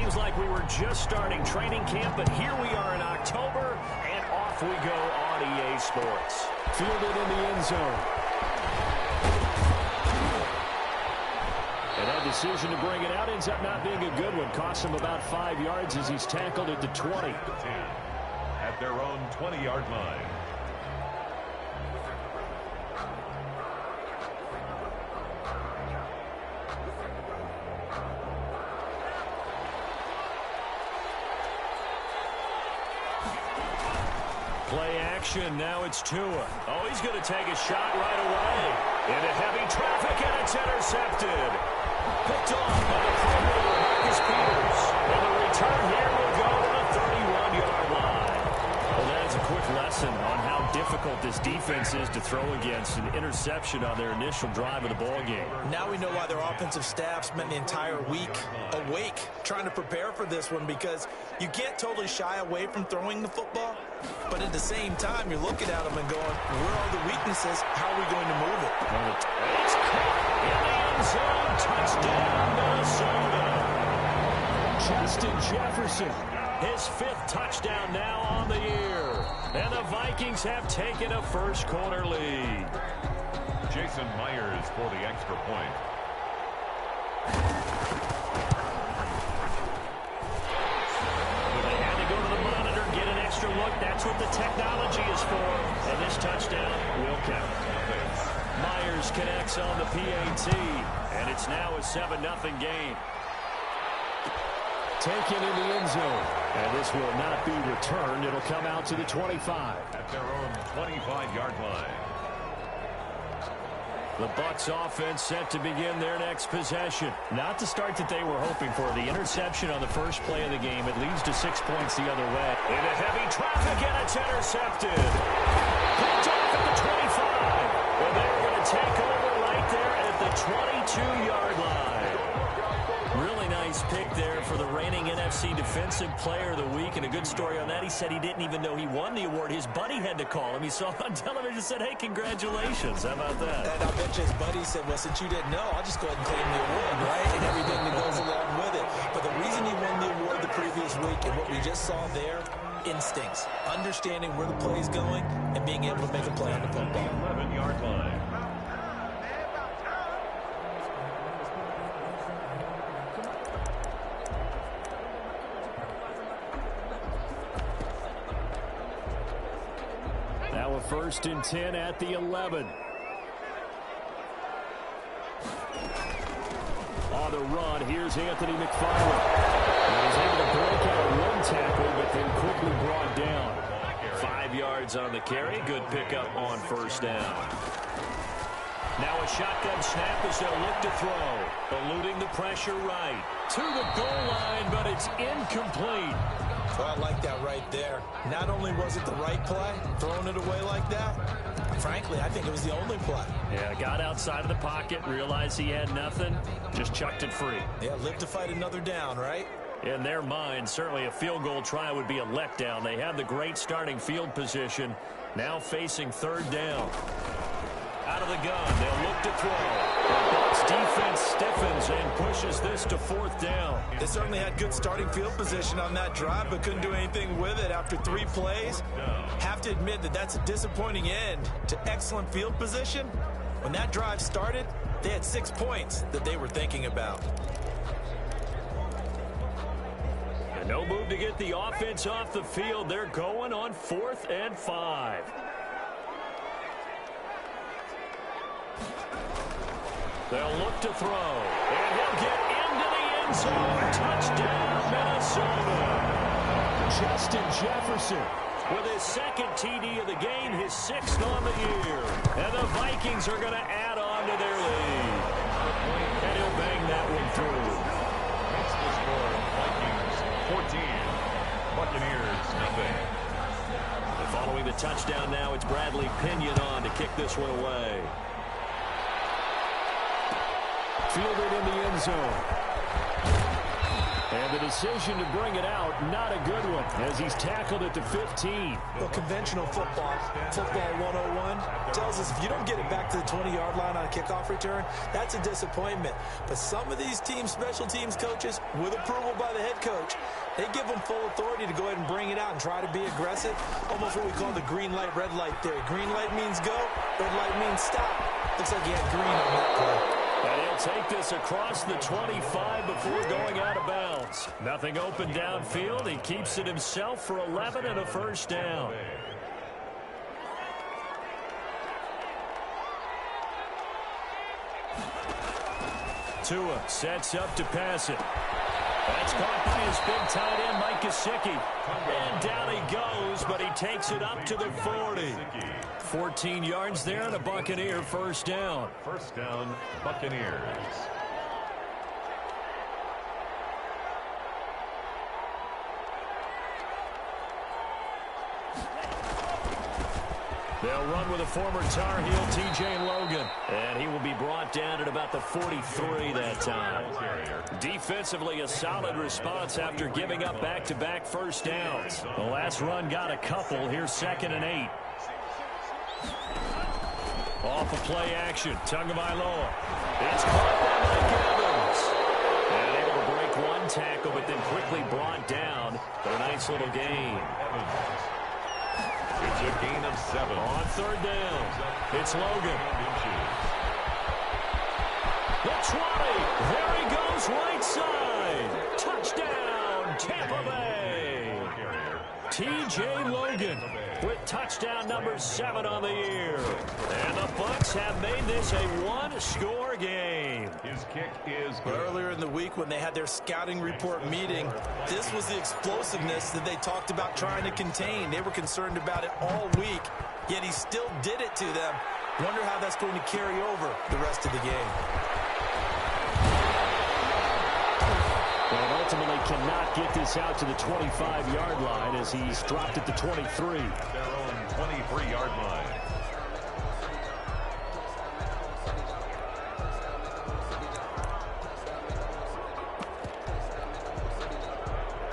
seems like we were just starting training camp, but here we are in October, and off we go on EA Sports. Fielded in the end zone. And that decision to bring it out ends up not being a good one. Costs him about 5 yards as he's tackled at the 20. At their own 20-yard line. Play action. Now it's Tua. Oh, he's going to take a shot right away. Into heavy traffic, and it's intercepted. Picked off by the playmaker, Marcus Peters. And the return here will go to the 31-yard line. Well, that is a quick lesson on how difficult this defense is to throw against. An interception on their initial drive of the ball game. Now we know why their offensive staff spent the entire week awake trying to prepare for this one, because you can't totally shy away from throwing the football, but at the same time you're looking at them and going, where are the weaknesses? How are we going to move it? It's caught in the end zone. Touchdown, Minnesota. Justin Jefferson, his 5th touchdown now on the year. And the Vikings have taken a first-quarter lead. Jason Myers for the extra point. They had to go to the monitor, get an extra look. That's what the technology is for. And this touchdown will count. Myers connects on the PAT, and it's now a 7-0 game. Taken in the end zone. And this will not be returned. It'll come out to the 25. At their own 25-yard line. The Bucs offense set to begin their next possession. Not the start that they were hoping for. The interception on the first play of the game. It leads to 6 points the other way. Into heavy traffic, and it's intercepted. Picked off at the 25. Well, they're going to take over right there at the 22-yard line. Really nice pick there for the reigning NFC Defensive Player of the Week. And a good story on that. He said he didn't even know he won the award. His buddy had to call him. He saw it on television and said, hey, congratulations. How about that? And I bet you his buddy said, well, since you didn't know, I'll just go ahead and claim the award, right? And everything that goes along with it. But the reason he won the award the previous week, and what we just saw there, instincts, understanding where the play is going, and being able to make a play on the football. 11-yard line. Now a 1st and 10 at the 11. On the run, here's Anthony McFarland. He's able to break out one tackle, but then quickly brought down. 5 yards on the carry. Good pickup on 1st down. Now a shotgun snap as they'll look to throw. Eluding the pressure right. To the goal line, but it's incomplete. Well, I like that right there. Not only was it the right play, throwing it away like that, frankly, I think it was the only play. Yeah, got outside of the pocket, realized he had nothing, just chucked it free. Yeah, live to fight another down, right? In their mind, certainly a field goal try would be a letdown. They had the great starting field position, now facing 3rd down. Out of the gun, they'll look to throw. The Bucs defense stiffens and pushes this to 4th down. They certainly had good starting field position on that drive, but couldn't do anything with it after 3 plays. Have to admit that that's a disappointing end to excellent field position. When that drive started, they had 6 points that they were thinking about. And no move to get the offense off the field. They're going on 4th and 5. They'll look to throw, and he'll get into the end zone. Touchdown, Minnesota. Justin Jefferson with his 2nd TD of the game, his 6th on the year. And the Vikings are going to add on to their lead. And he'll bang that one through. That's the score. Vikings 14. Buccaneers nothing. And following the touchdown now, it's Bradley Pinion on to kick this one away. Fielded in the end zone. And the decision to bring it out, not a good one, as he's tackled at the 15. Well, conventional football 101, tells us if you don't get it back to the 20-yard line on a kickoff return, that's a disappointment. But some of these special teams coaches, with approval by the head coach, they give them full authority to go ahead and bring it out and try to be aggressive. Almost what we call the green light, red light theory. Green light means go, red light means stop. Looks like he had green on that play. And he'll take this across the 25 before going out of bounds. Nothing open downfield. He keeps it himself for 11 and a first down. Tua sets up to pass it. That's caught by his big tight end, Mike Gesicki. And down he goes, but he takes it up to the 40. 14 yards there and a Buccaneer first down. First down, Buccaneers. They'll run with a former Tar Heel, T.J. Logan. And he will be brought down at about the 43 that time. Defensively, a solid response after giving up back-to-back first downs. The last run got a couple. Here's 2nd and 8. Off of play action, Tagovailoa. It's caught by Mike Evans. And able to break one tackle, but then quickly brought down for a nice little gain. It's a gain of 7. On 3rd down, it's Logan. The 20. There he goes, right side. Touchdown, Tampa Bay. T.J. Logan with touchdown number 7 on the year. And the Bucs have made this a one-score game. His kick is good. Earlier in the week when they had their scouting report meeting, this was the explosiveness that they talked about trying to contain. They were concerned about it all week, yet he still did it to them. Wonder how that's going to carry over the rest of the game. And ultimately cannot get this out to the 25-yard line as he's dropped at the 23. Their own 23-yard line.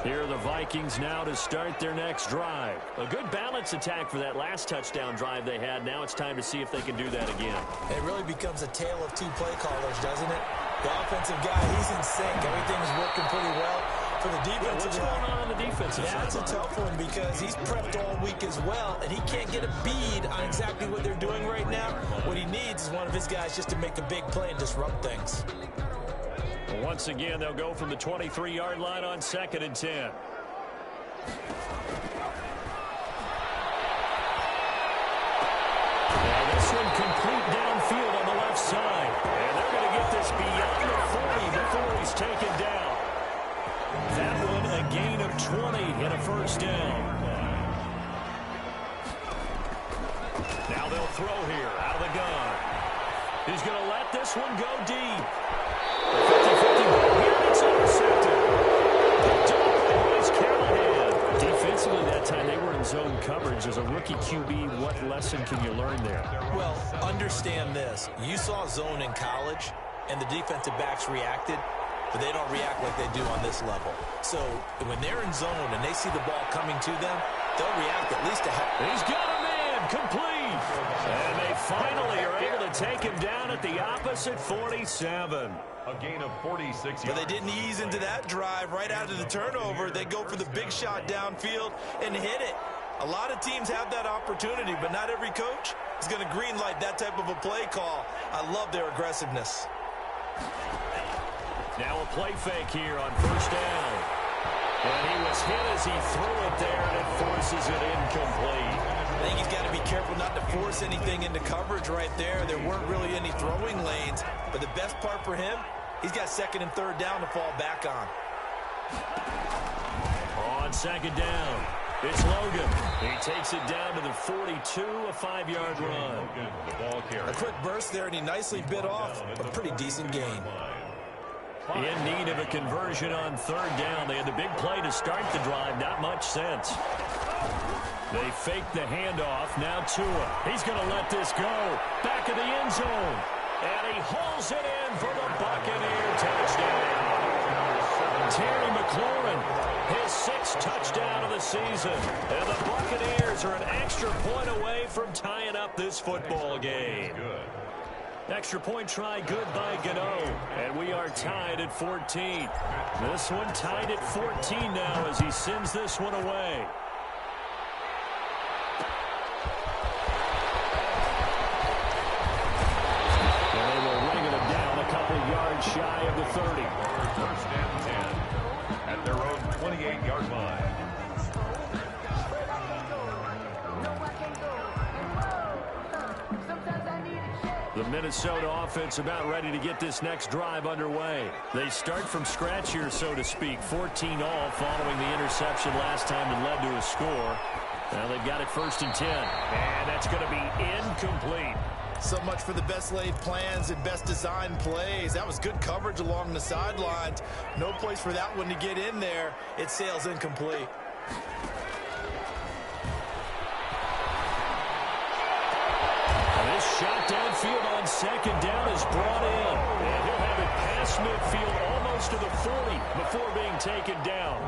Here are the Vikings now to start their next drive. A good balance attack for that last touchdown drive they had. Now it's time to see if they can do that again. It really becomes a tale of two play callers, doesn't it? The offensive guy, he's in sync. Everything's working pretty well. For the defensive what's going on the defensive side? That's a tough one because he's prepped all week as well, and he can't get a bead on exactly what they're doing right now. What he needs is one of his guys just to make a big play and disrupt things. Once again, they'll go from the 23-yard line on 2nd and 10. Now this one complete downfield on the left side. And they're going to get this beyond the 40 before he's taken down. That one a gain of 20 and a first down. Now they'll throw here out of the gun. He's going to let this one go deep. 50-50 ball here, and it's intercepted. Picked up by Bryce Callahan. Defensively that time, they were in zone coverage. As a rookie QB, what lesson can you learn there? Well, understand this. You saw zone in college, and the defensive backs reacted, but they don't react like they do on this level. So when they're in zone and they see the ball coming to them, they'll react at least to help. He's got a man, complete. And they finally are able to take him down at the opposite 47. A gain of 46 yards. But they didn't ease into that drive right after the turnover. They go for the big shot downfield and hit it. A lot of teams have that opportunity, but not every coach is going to greenlight that type of a play call. I love their aggressiveness. Now a play fake here on first down. And he was hit as he threw it there, and it forces it incomplete. I think he's got to be careful not to force anything into coverage right there. There weren't really any throwing lanes, but the best part for him, he's got 2nd and 3rd down to fall back on. On 2nd down, it's Logan. He takes it down to the 42, a 5-yard run. The ball carrier. A quick burst there, and he nicely bit off, a pretty decent gain. In need of a conversion on 3rd down. They had the big play to start the drive. Not much sense. They fake the handoff. Now Tua. He's going to let this go. Back of the end zone. And he hauls it in for the Buccaneer touchdown. Terry McLaurin, his 6th touchdown of the season. And the Buccaneers are an extra point away from tying up this football game. Extra point try good by Gano. And we are tied at 14. This one tied at 14 now as he sends this one away. And they were ringing him down a couple yards shy of the 30. First and 10 at their own 28-yard line. The Minnesota offense about ready to get this next drive underway. They start from scratch here, so to speak. 14-all following the interception last time that led to a score. Now they've got it 1st and 10. And that's going to be incomplete. So much for the best laid plans and best designed plays. That was good coverage along the sidelines. No place for that one to get in there. It sails incomplete. Shot downfield on 2nd down is brought in. And he'll have it past midfield almost to the 40 before being taken down.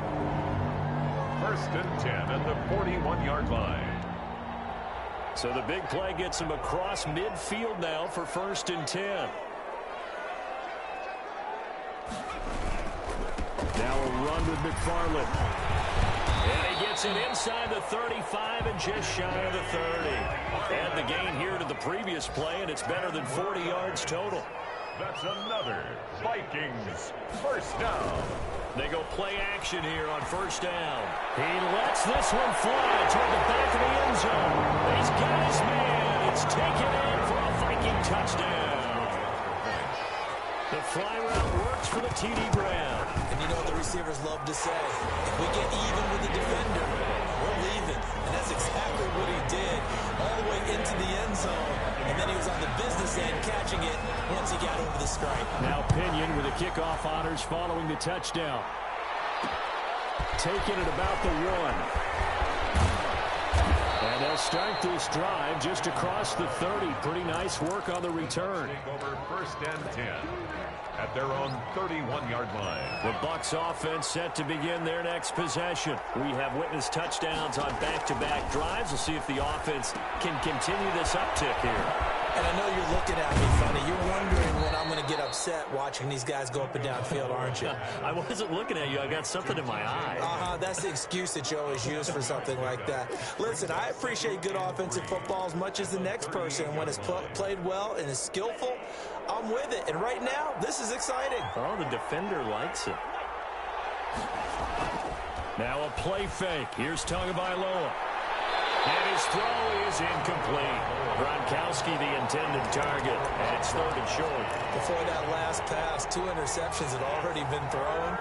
1st and 10 at the 41-yard line. So the big play gets him across midfield now for 1st and 10. Now a run with McFarland. And he gets it inside the 35 and just shy of the 30. Add the gain here to the previous play, and it's better than 40 yards total. That's another Vikings first down. They go play action here on 1st down. He lets this one fly toward the back of the end zone. He's got his man. It's taken in for a Viking touchdown. The fly route works for the TD Brown. And you know what the receivers love to say? If we get even with the defender, we're leaving. And that's exactly what he did. All the way into the end zone. And then he was on the business end catching it once he got over the stripe. Now Pinion with the kickoff honors following the touchdown. Taking it about the 1. And they'll start this drive just across the 30. Pretty nice work on the return. Over 1st and 10 at their own 31-yard line. The Bucs offense set to begin their next possession. We have witnessed touchdowns on back-to-back drives. We'll see if the offense can continue this uptick here. And I know you're looking at me funny. You're wondering when I'm going to get upset watching these guys go up and down field, aren't you? I wasn't looking at you. I got something in my eye. That's the excuse that you always use for something like that. Listen, I appreciate good offensive football as much as the next person. When it's played well and is skillful, I'm with it. And right now, this is exciting. Oh, the defender likes it. Now a play fake. Here's Tagovailoa. And his throw is incomplete. Gronkowski, the intended target, and it's 3rd and short. Before that last pass, 2 interceptions had already been thrown.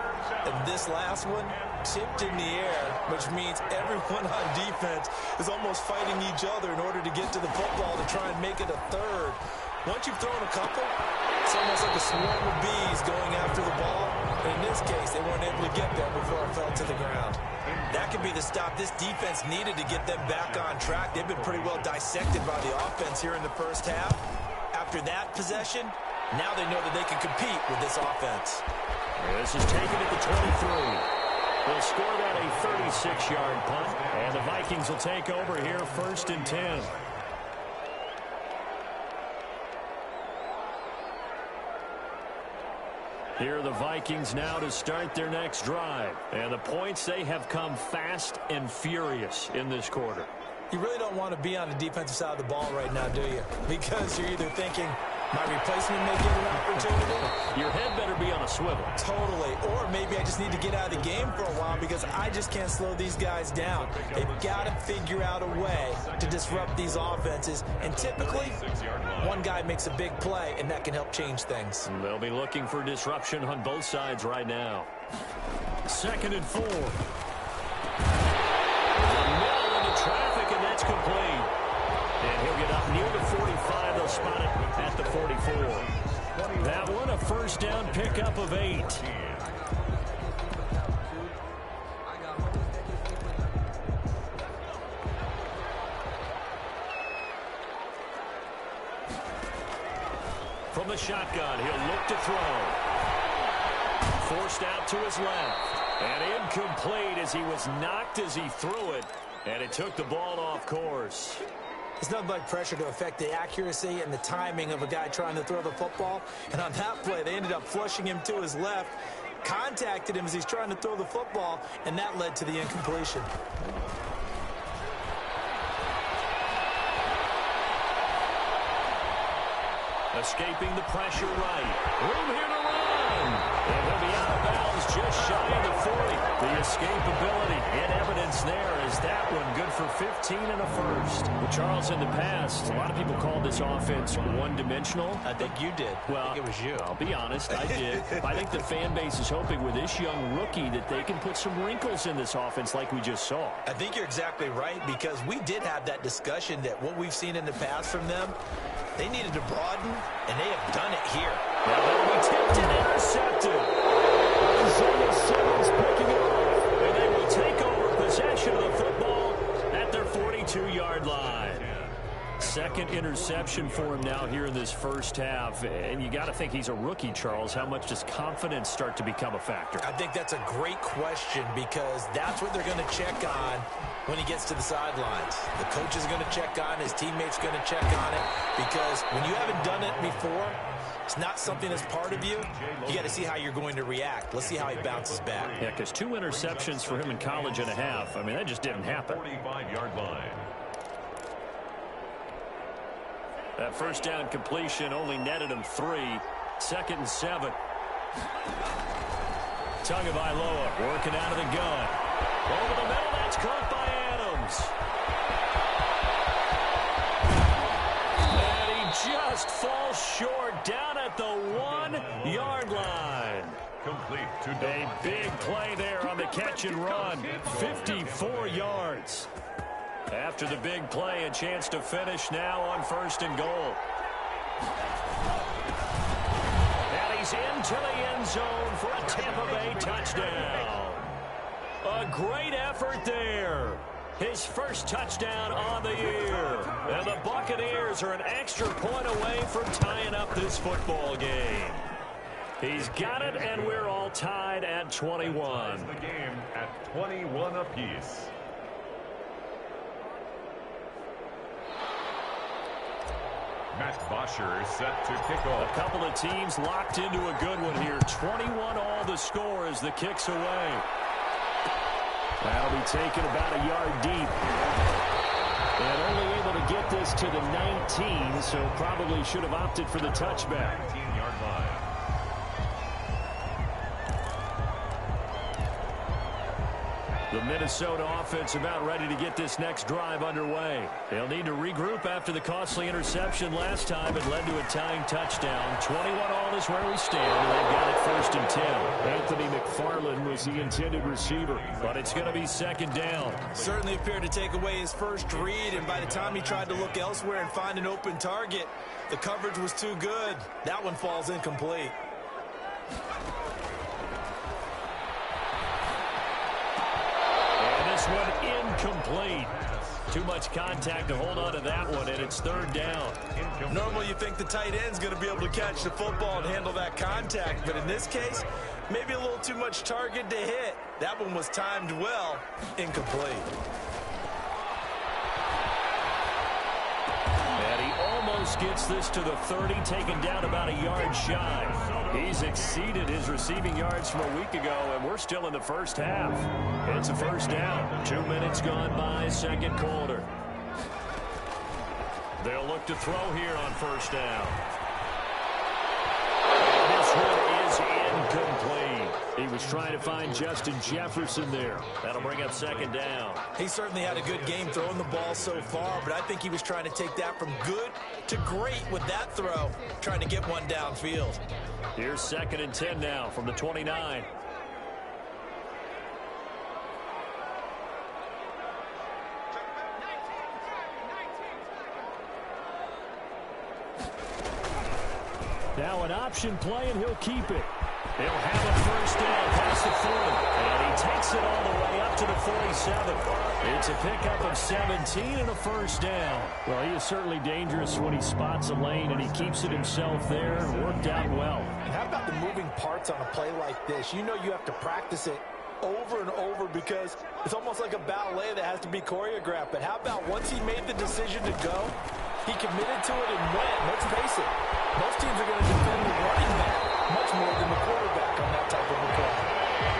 And this last one, tipped in the air, which means everyone on defense is almost fighting each other in order to get to the football to try and make it a 3rd. Once you've thrown a couple, it's almost like a swarm of bees going after the ball. And in this case, they weren't able to get there before it fell to the ground. That could be the stop this defense needed to get them back on track. They've been pretty well dissected by the offense here in the first half. After that possession, now they know that they can compete with this offense. This is taken at the 23. They'll score that a 36-yard punt, and the Vikings will take over here 1st and 10. Here are the Vikings now to start their next drive. And the points, they have come fast and furious in this quarter. You really don't want to be on the defensive side of the ball right now, do you? Because you're either thinking, my replacement may get an opportunity. Your head better be on a swivel. Totally. Or maybe I just need to get out of the game for a while because I just can't slow these guys down. They've got to figure out a way to disrupt these offenses. And typically, one guy makes a big play, and that can help change things. They'll be looking for disruption on both sides right now. 2nd and 4. Middle into traffic, and that's complete. And he'll get up near the 45. They'll spot it at the 44. That one, a 1st down pickup of 8. From the shotgun, he'll look to throw. forced out to his left. And incomplete as he was knocked as he threw it. And it took the ball off course. It's nothing like pressure to affect the accuracy and the timing of a guy trying to throw the football. And on that play, they ended up flushing him to his left, contacted him as he's trying to throw the football, and that led to the incompletion. Escaping the pressure right. Room here to run. And he'll be out of bounds just shy of the 40. The escapability in evidence there as that one good for 15 and a first. Well, Charles, in the past, a lot of people called this offense one-dimensional. I think you did. Well, I think it was you. I'll be honest, I did. I think the fan base is hoping with this young rookie that they can put some wrinkles in this offense like we just saw. I think you're exactly right, because we did have that discussion that what we've seen in the past from them, they needed to broaden, and they have done it here. Now that'll be tipped and intercepted. Isaiah Simmons picking it off, and they will take over possession of the football at their 42-yard line. Second interception for him now here in this first half. And you got to think he's a rookie, Charles. How much does confidence start to become a factor? I think that's a great question, because that's what they're going to check on when he gets to the sidelines. The coach is going to check on, his teammates going to check on it, because when you haven't done it before, it's not something that's part of you. You got to see how you're going to react. Let's see how he bounces back. Yeah, because 2 interceptions for him in college and a half. I mean, that just didn't happen. 45-yard line. That first down completion only netted him 3. 2nd and 7. Tagovailoa working out of the gun. Over the middle, that's caught by Adams. And he just falls short down at the 1-yard line. Complete to A big play there on the catch and run. 54 yards. After the big play, a chance to finish now on 1st and goal. And he's into the end zone for a Tampa Bay touchdown. A great effort there. His first touchdown on the year. And the Buccaneers are an extra point away from tying up this football game. He's got it, and we're all tied at 21. The game at 21 apiece. Matt Bosher set to kick off. A couple of teams locked into a good one here. 21 all the score as the kick's away. That'll be taken about a yard deep. And only able to get this to the 19, so probably should have opted for the touchback. 19-yard line. The Minnesota offense about ready to get this next drive underway. They'll need to regroup after the costly interception last time. It led to a tying touchdown. 21 all is where we stand, and they've got it 1st and 10. Anthony McFarland was the intended receiver, but it's going to be 2nd down. Certainly appeared to take away his first read, and by the time he tried to look elsewhere and find an open target, the coverage was too good. That one falls incomplete. This one incomplete. Too much contact to hold on to that one, and it's 3rd down. Normally you think the tight end's going to be able to catch the football and handle that contact, but in this case, maybe a little too much target to hit. That one was timed well. Incomplete. And he almost gets this to the 30, taken down about a yard shy. He's exceeded his receiving yards from a week ago, and we're still in the first half. It's a 1st down. 2 minutes gone by, 2nd quarter. They'll look to throw here on 1st down. And this one is incomplete. He was trying to find Justin Jefferson there. That'll bring up 2nd down. He certainly had a good game throwing the ball so far, but I think he was trying to take that from good to great with that throw, trying to get one downfield. Here's 2nd and 10 now from the 29. Now an option play, and he'll keep it. He'll have a 1st down past the 40. And he takes it all the way up to the 47. It's a pickup of 17 and a 1st down. Well, he is certainly dangerous when he spots a lane, and he keeps it himself there. Worked out well. And how about the moving parts on a play like this. You know you have to practice it over and over because it's almost like a ballet that has to be choreographed. But how about once he made the decision to go, he committed to it and went. Let's face it, most teams are going to defend the running back much more than the quarterback on that type of a play.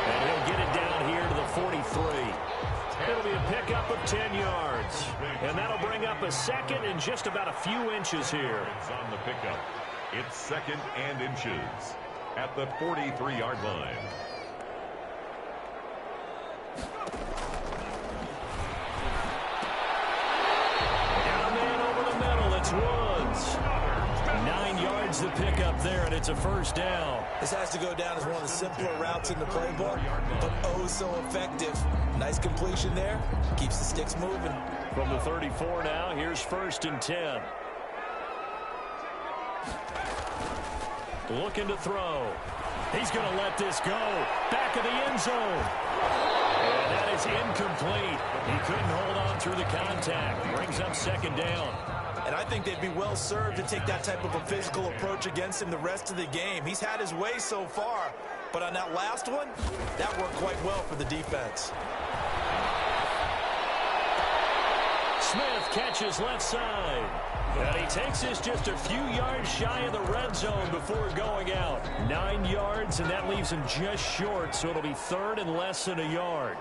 And he'll get it down here to the 43. It'll be a pickup of 10 yards. And that'll bring up a second and just about a few inches here. It's on the pickup. It's second and inches at the 43-yard line. Down man over the middle. It's Woods. 9 yards the pickup there, and it's a first down. This has to go down as one of the simpler routes in the playbook, but oh so effective. Nice completion there. Keeps the sticks moving. From the 34 now, here's first and 10. Looking to throw. He's going to let this go. Back of the end zone. And that is incomplete. He couldn't hold on through the contact. Brings up second down. And I think they'd be well served to take that type of a physical approach against him the rest of the game. He's had his way so far, but on that last one, that worked quite well for the defense. Smith catches left side. And he takes this just a few yards shy of the red zone before going out. 9 yards, and that leaves him just short, so it'll be third and less than a yard.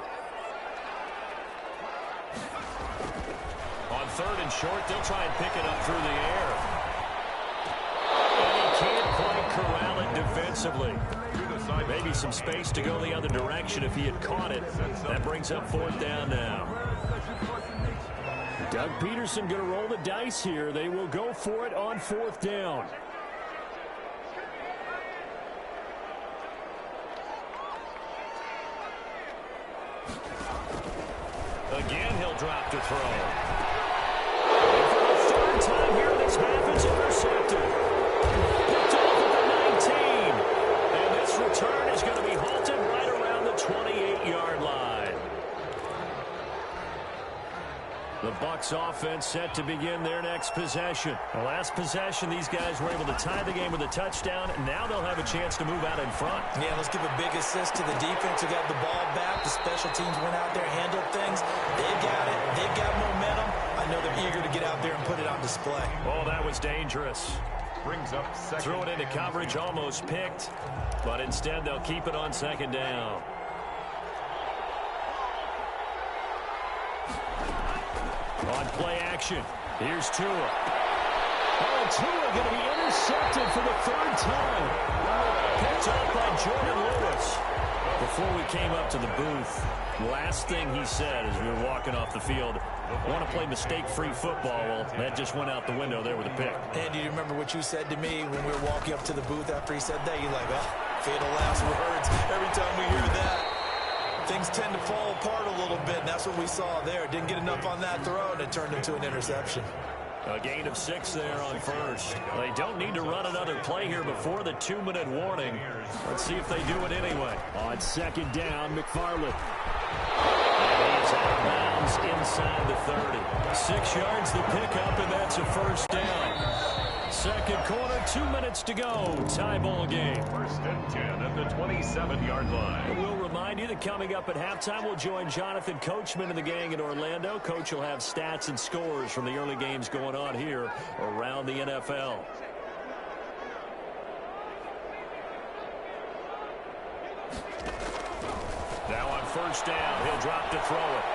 On third and short, they'll try and pick it up through the air. And he can't quite corral it defensively. Maybe some space to go the other direction if he had caught it. That brings up fourth down now. Doug Peterson going to roll the dice here. They will go for it on fourth down. Again, he'll drop to throw. And for the third time here this half, it's intercepted. Picked off at the 19. And this return is going to be halted right around the 28-yard line. The Bucs offense set to begin their next possession. The last possession, these guys were able to tie the game with a touchdown. Now they'll have a chance to move out in front. Yeah, let's give a big assist to the defense who got the ball back. The special teams went out there, handled things. They've got it. They've got momentum. I know they're eager to get out there and put it on display. Oh, that was dangerous. Brings up second. Threw it into coverage, almost picked. But instead, they'll keep it on second down. On play action, here's Tua. Oh, Tua going to be intercepted for the third time. Picked up by Jordan Lewis. Before we came up to the booth, last thing he said as we were walking off the field, I want to play mistake-free football. Well, that just went out the window there with a pick. And do you remember what you said to me when we were walking up to the booth after he said that? You're like, oh, fatal last words. Every time we hear that, things tend to fall apart a little bit, and that's what we saw there. Didn't get enough on that throw, and it turned into an interception. A gain of 6 there on first. They don't need to run another play here before the 2-minute warning. Let's see if they do it anyway. On second down, McFarland. And he's out of bounds inside the 30. 6 yards the pickup, and that's a first down. Second quarter, 2 minutes to go. Tie ball game. First and 10 at the 27-yard line. We'll remind you that coming up at halftime, we'll join Jonathan Coachman and the gang in Orlando. Coach will have stats and scores from the early games going on here around the NFL. Now on first down, he'll drop to throw it.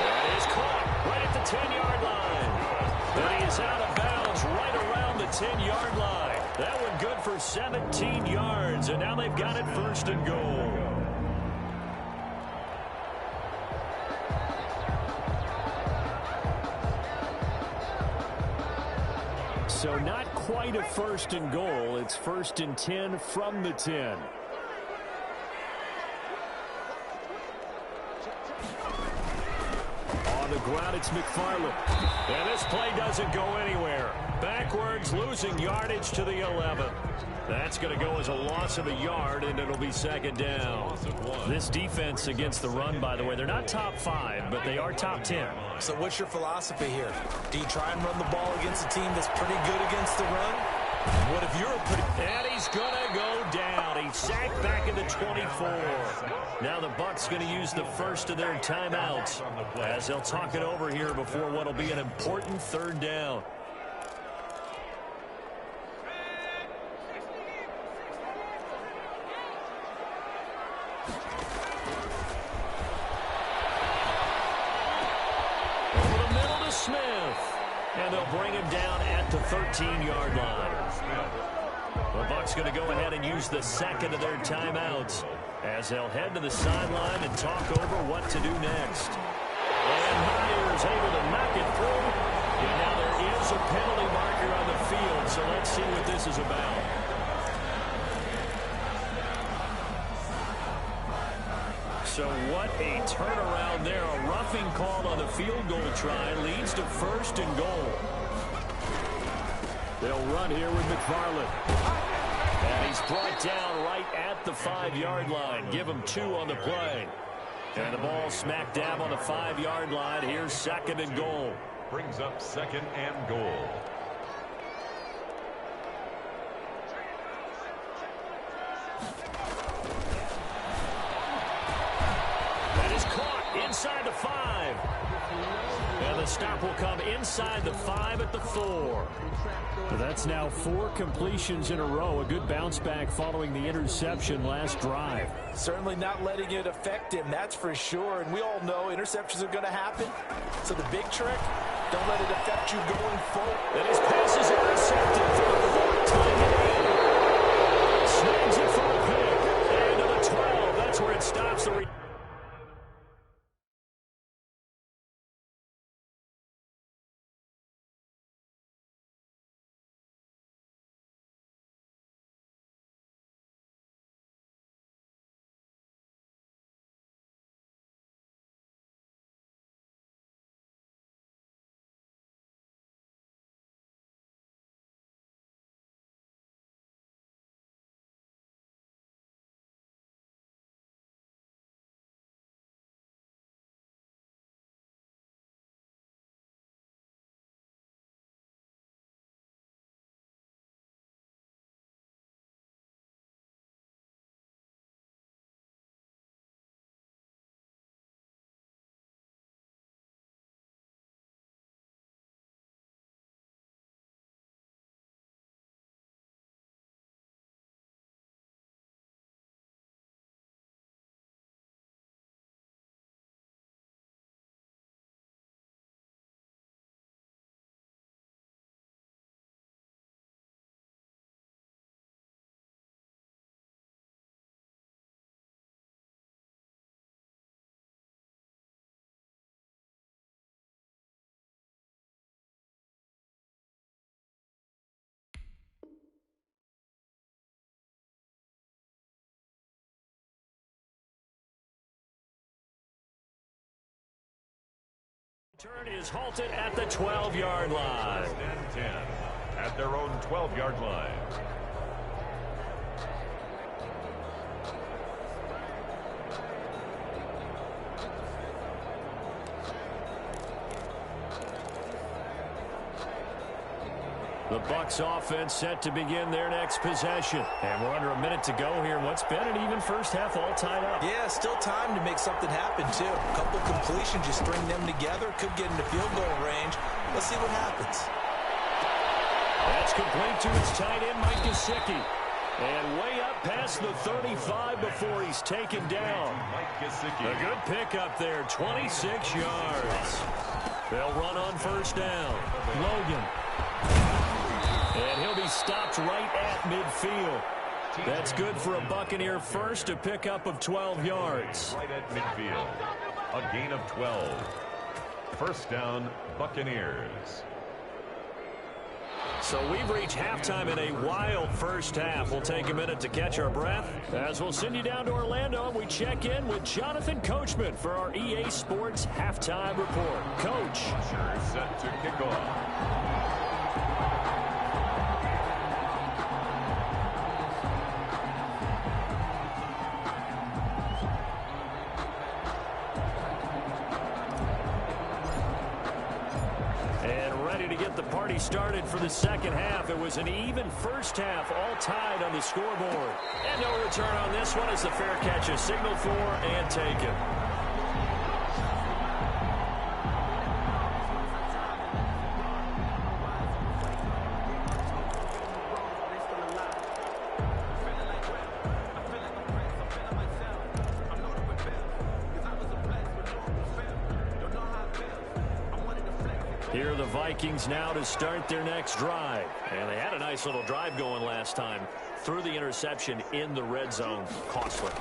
And he's caught right at the 10-yard line. And he is out of bounds right around the 10-yard line. That one good for 17 yards, and now they've got it first and goal. So not quite a first and goal. It's first and 10 from the 10. On the ground, it's McFarland. And this play doesn't go anywhere. Backwards, losing yardage to the 11. That's going to go as a loss of a yard, and it'll be second down. This defense against the run, by the way, they're not top 5, but they are top 10. So what's your philosophy here? Do you try and run the ball against a team that's pretty good against the run? What if you're a pretty... And he's going to go down. He's sacked back at the 24. Now the Bucs going to use the first of their timeouts as they'll talk it over here before what will be an important third down. Over the middle to Smith. And they'll bring him down at the 13-yard line. The Bucs going to go ahead and use the second of their timeouts as they'll head to the sideline and talk over what to do next. And Myers able to knock it through. And now there is a penalty marker on the field, so let's see what this is about. So what a turnaround there. A roughing call on the field goal try leads to first and goal. They'll run here with McFarland. And he's brought down right at the 5-yard line. Give him 2 on the play. And the ball smack dab on the 5-yard line. Here's second and goal. Brings up second and goal. That is caught inside the 5. And the stop will come inside the 5 at the 4. That's now 4 completions in a row. A good bounce back following the interception last drive. Certainly not letting it affect him, that's for sure. And we all know interceptions are going to happen. So the big trick, don't let it affect you going forward. And his pass is intercepted. Tying it in. Snags it for a pick. And to the 12. That's where it stops the turn is halted at the 12-yard line. And 10 at their own 12-yard line. The Bucs offense set to begin their next possession. And we're under a minute to go here. What's been an even first half all tied up. Yeah, still time to make something happen, too. A couple completions, you string them together, could get into field goal range. Let's see what happens. That's complete to his tight end, Mike Gesicki. And way up past the 35 before he's taken down. Mike Gesicki. A good pickup there, 26 yards. They'll run on first down. Logan. And he'll be stopped right at midfield. That's good for a Buccaneer first, a pickup of 12 yards. Right at midfield. A gain of 12. First down, Buccaneers. So we've reached halftime in a wild first half. We'll take a minute to catch our breath as we'll send you down to Orlando and we check in with Jonathan Coachman for our EA Sports Halftime Report. Coach. Set to kick off. ready to get the party started for the second half. It was an even first half, all tied on the scoreboard. And no return on this one as the fair catch is signaled for and taken. Here are the Vikings now to start their next drive. And they had a nice little drive going last time. Threw the interception in the red zone. Costly.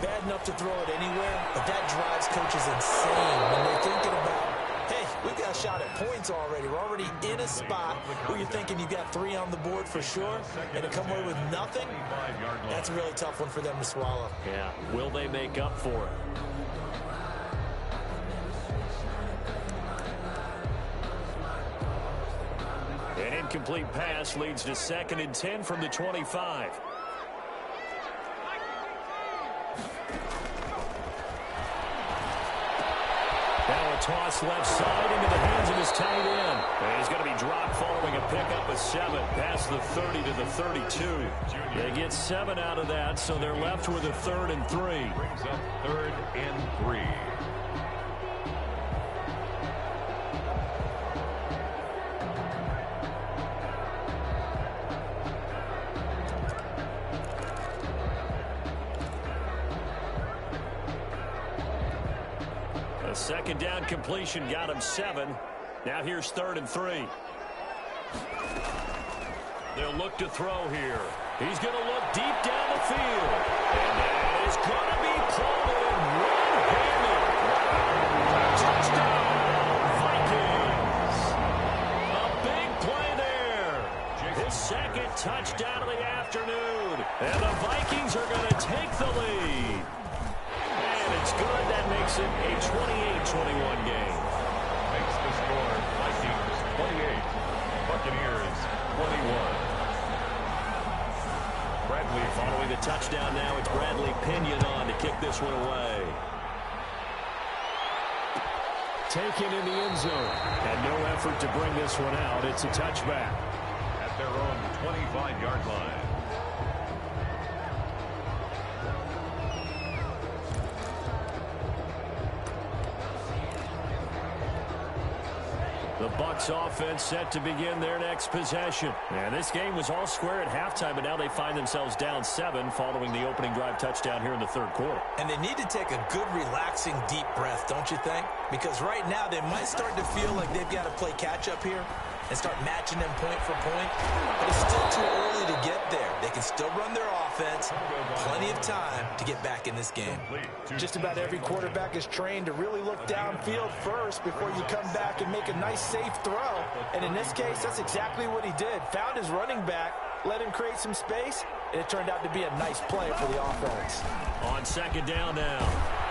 Bad enough to throw it anywhere, but that drives coaches insane when they're thinking about, hey, we've got a shot at points already. We're already in a spot where you're thinking you got 3 on the board for sure, and to come away with nothing, that's a really tough one for them to swallow. Yeah, will they make up for it? An incomplete pass leads to 2nd and 10 from the 25. Now a toss left side into the hands of his tight end. And he's going to be dropped following a pickup of 7 past the 30 to the 32. They get 7 out of that, so they're left with a 3rd and 3. Brings up 3rd and 3. A second down completion got him 7. Now here's 3rd and 3. They'll look to throw here. He's going to look deep down the field. And that is going to be pulled in one-handed. Touchdown, Vikings. A big play there. His 2nd touchdown of the afternoon. And the Vikings are going to take the lead. And it's good. That makes it a 28-21 game. Makes the score Vikings 28, Buccaneers 21. Bradley following the touchdown now. It's Bradley Pinion on to kick this one away. Taken in the end zone. And no effort to bring this one out. It's a touchback. At their own 25-yard line. The Bucs offense set to begin their next possession. And this game was all square at halftime, but now they find themselves down 7 following the opening drive touchdown here in the 3rd quarter. And they need to take a good, relaxing, deep breath, don't you think? Because right now they might start to feel like they've got to play catch-up here and start matching them point for point. But it's still too early to get there. They can still run their offense. Plenty of time to get back in this game. Just about every quarterback is trained to really look downfield first before you come back and make a nice, safe throw. And in this case, that's exactly what he did. Found his running back, let him create some space, and it turned out to be a nice play for the offense. On 2nd down now,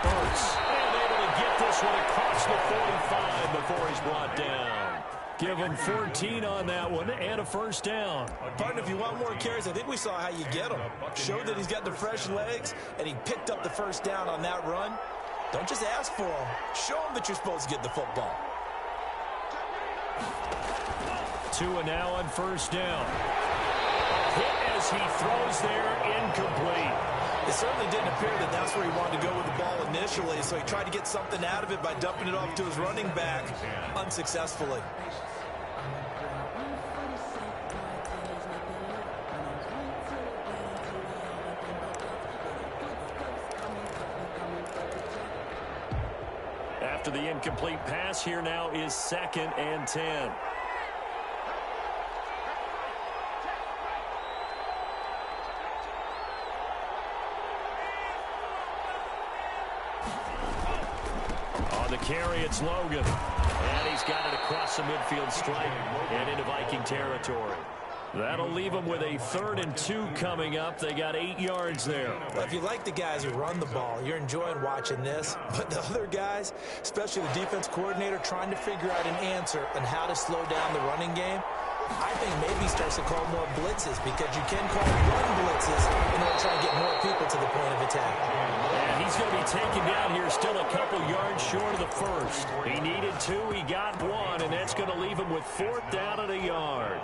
Hurts. And able to get this one across the 45 before he's brought down. Give him 14 on that one and a 1st down. Partner, if you want more carries, I think we saw how you get him. Showed that he's got the fresh legs, and he picked up the 1st down on that run. Don't just ask for him. Show him that you're supposed to get the football. 2 and now on 1st down. Hit as he throws there, incomplete. It certainly didn't appear that that's where he wanted to go with the ball initially, so he tried to get something out of it by dumping it off to his running back unsuccessfully. After the incomplete pass, here now is 2nd and 10. On the carry, it's Logan. And he's got it across the midfield stripe and into Viking territory. That'll leave them with a 3rd and 2 coming up. They got 8 yards there. Well, if you like the guys who run the ball, you're enjoying watching this. But the other guys, especially the defense coordinator, trying to figure out an answer on how to slow down the running game, I think maybe starts to call more blitzes, because you can call run blitzes in order to try and get more people to the point of attack. And he's going to be taken down here, still a couple yards short of the first. He needed 2, he got 1, and that's going to leave him with 4th down at a yard.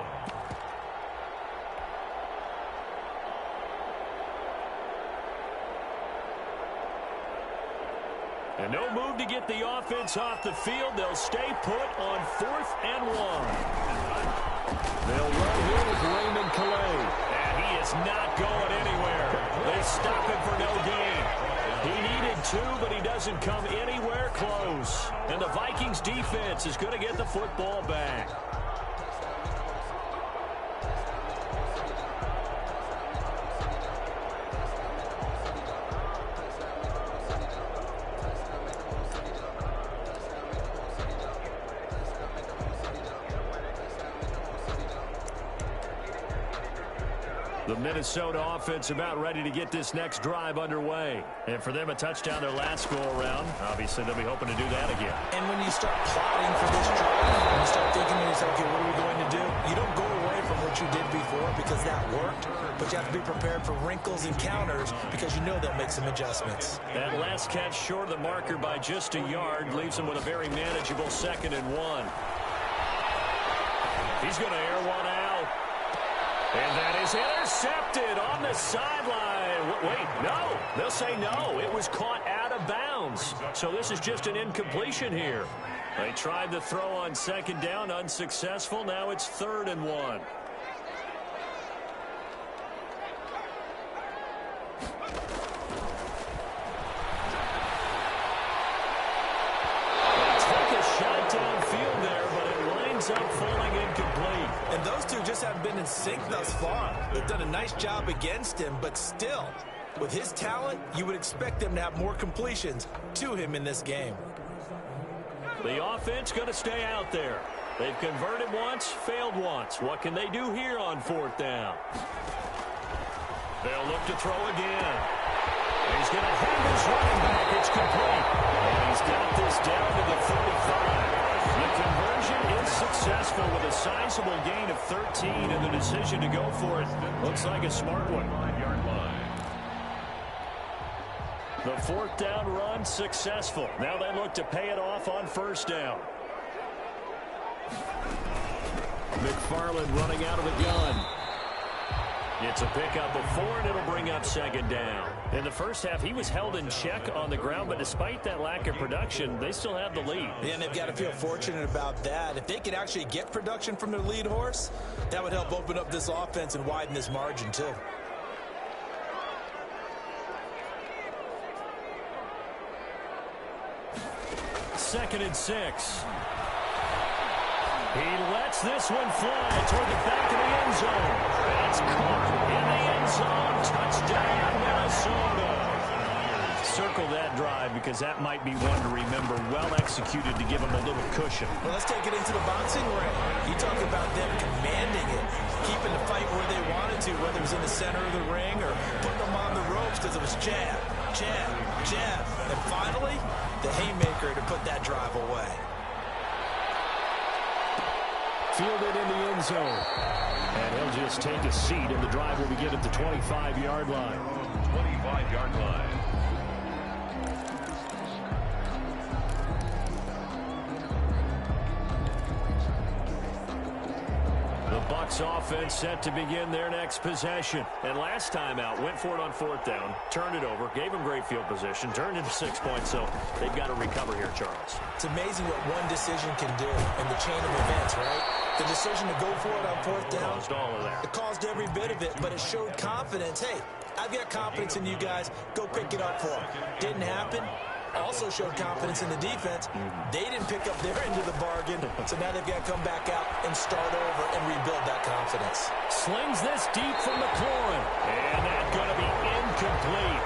And no move to get the offense off the field. They'll stay put on 4th and 1. They'll run here with Raymond Calais. And he is not going anywhere. They stop him for no gain. He needed 2, but he doesn't come anywhere close. And the Vikings defense is going to get the football back. The Minnesota offense about ready to get this next drive underway. And for them, a touchdown their last go-around. Obviously, they'll be hoping to do that again. And when you start plotting for this drive, when you start thinking to yourself, okay, what are we going to do? You don't go away from what you did before because that worked, but you have to be prepared for wrinkles and counters because you know they'll make some adjustments. That last catch short of the marker by just a yard leaves him with a very manageable 2nd and 1. He's going to air one out. And that is intercepted on the sideline. Wait, no. They'll say no. It was caught out of bounds. So this is just an incompletion here. They tried to throw on 2nd down, unsuccessful. Now it's 3rd and 1. They take a shot downfield there, but it winds up falling incomplete. And those two just haven't been in sync thus far. They've done a nice job against him, but still, with his talent, you would expect them to have more completions to him in this game. The offense going to stay out there. They've converted once, failed once. What can they do here on 4th down? They'll look to throw again. He's going to have his running back. It's complete. And he's got this down to the 35. The conversion is successful with a sizable gain of 13, and the decision to go for it looks like a smart one. 5-yard line. The 4th down run successful. Now they look to pay it off on 1st down. McFarland running out of the gun. It's a pickup of 4, and it'll bring up 2nd down. In the first half, he was held in check on the ground, but despite that lack of production, they still have the lead. Yeah, and they've got to feel fortunate about that. If they could actually get production from their lead horse, that would help open up this offense and widen this margin, too. Second and 6. He lets this one fly toward the back of the end zone. That's caught in the end zone. Touchdown, Minnesota. Circle that drive because that might be one to remember. Well executed to give him a little cushion. Well, let's take it into the boxing ring. You talk about them commanding it, keeping the fight where they wanted to, whether it was in the center of the ring or putting them on the ropes because it was jab, jab, jab. And finally, the haymaker to put that drive away. Fielded in the end zone. And he'll just take a seat, and the drive will begin at the 25-yard line. 25-yard line. The Bucs offense set to begin their next possession. And last time out, went for it on 4th down, turned it over, gave them great field position, turned into 6 points, so they've got to recover here, Charles. It's amazing what one decision can do in the chain of events, right? The decision to go for it on 4th down. Caused all of that. It caused every bit of it, but it showed confidence. Hey, I've got confidence in you guys. Go pick it up for them. Didn't happen. Also showed confidence in the defense. They didn't pick up their end of the bargain, so now they've got to come back out and start over and rebuild that confidence. Slings this deep from McLaurin. And that's going to be incomplete.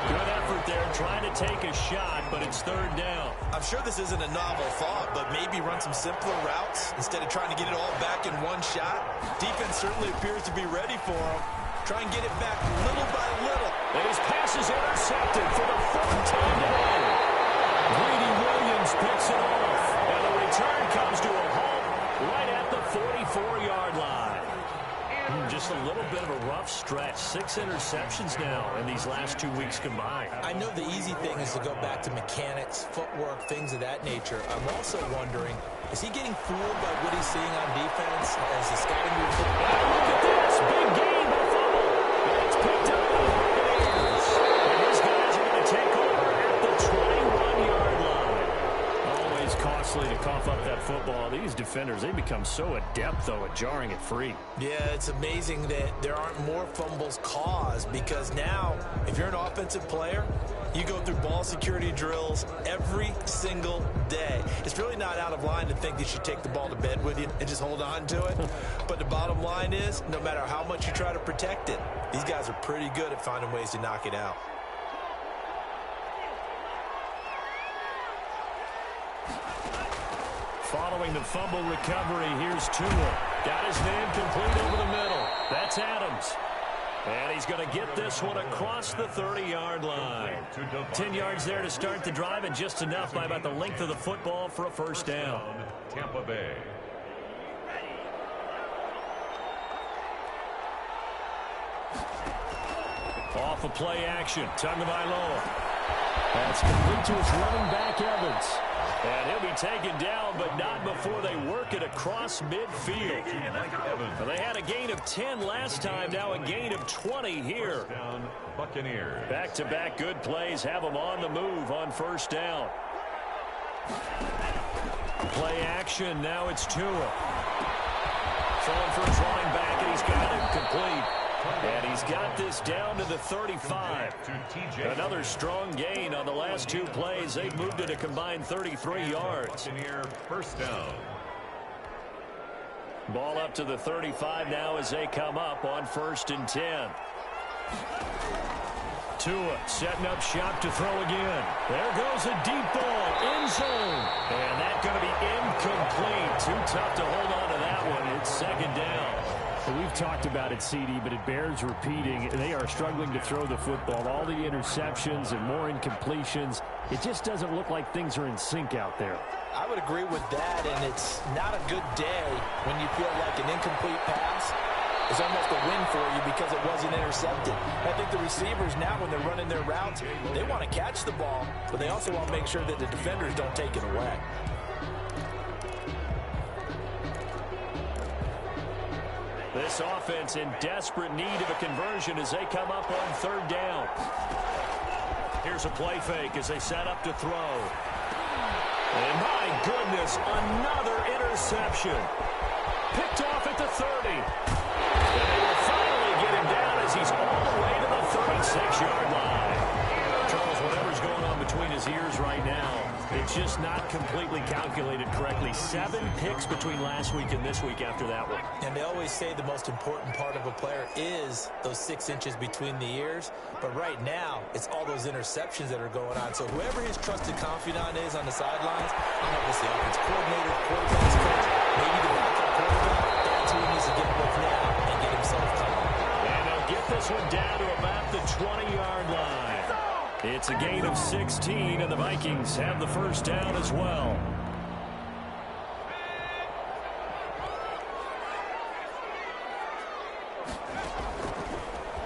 Good effort there trying to take a shot, but it's 3rd down. I'm sure this isn't a novel thought, but maybe run some simpler routes instead of trying to get it all back in one shot. Defense certainly appears to be ready for him. Try and get it back little by little. And his pass is intercepted for the 4th time today. Greedy Williams picks it off. And the return comes to a halt right at the 44-yard line. Just a little bit of a rough stretch. 6 interceptions now in these last 2 weeks combined. I know the easy thing is to go back to mechanics, footwork, things of that nature. I'm also wondering, is he getting fooled by what he's seeing on defense as the scouting report? Look at this. Big game. A fumble. It's picked up by the Buccaneers. And these guys are going to take over at the 21-yard line. Always costly to cough up that football. These defenders, they become so adept, though, at jarring it free. Yeah, it's amazing that there aren't more fumbles caused, because now, if you're an offensive player, you go through ball security drills every single day. It's really not out of line to think that you take the ball to bed with you and just hold on to it. But the bottom line is, no matter how much you try to protect it, these guys are pretty good at finding ways to knock it out. Following the fumble recovery, here's Tua. Got his man complete over the middle. That's Adams. And he's going to get this one across the 30-yard line. 10 yards there to start the drive, and just enough by about the length of the football for a first down. Tampa Bay. Off a play action. Tagovailoa. That's complete to his running back, Evans. And he'll be taken down, but not before they work it across midfield. Well, they had a gain of 10 last time, now a gain of 20 here. Down, Buccaneers. Back-to-back good plays have them on the move on first down. Play action, now it's Tua. Throwing for his running back, and he's got him complete. And he's got this down to the 35. Another strong gain on the last 2 plays. They've moved it a combined 33 yards. First down. Ball up to the 35 now as they come up on 1st and 10. Tua setting up shop to throw again. There goes a deep ball, end zone. And that's going to be incomplete. Too tough to hold on to that one. It's 2nd down. We've talked about it, CD, but it bears repeating. They are struggling to throw the football. All the interceptions and more incompletions. It just doesn't look like things are in sync out there. I would agree with that, and it's not a good day when you feel like an incomplete pass is almost a win for you because it wasn't intercepted. I think the receivers now, when they're running their routes, they want to catch the ball, but they also want to make sure that the defenders don't take it away. This offense in desperate need of a conversion as they come up on 3rd down. Here's a play fake as they set up to throw. And my goodness, another interception. Picked off at the 30. And they will finally get him down as he's all the way to the 36-yard line. Charles, whatever's going on between his ears right now, it's just not completely calculated correctly. 7 picks between last week and this week after that one. And they always say the most important part of a player is those 6 inches between the ears. But right now, it's all those interceptions that are going on. So whoever his trusted confidant is on the sidelines, I don't know if it's the offense coordinator, quarterback's coach, maybe the backup quarterback, that's who he needs to get with now and get himself calm. And they'll get this one down to about the 20-yard line. It's a gain of 16, and the Vikings have the first down as well.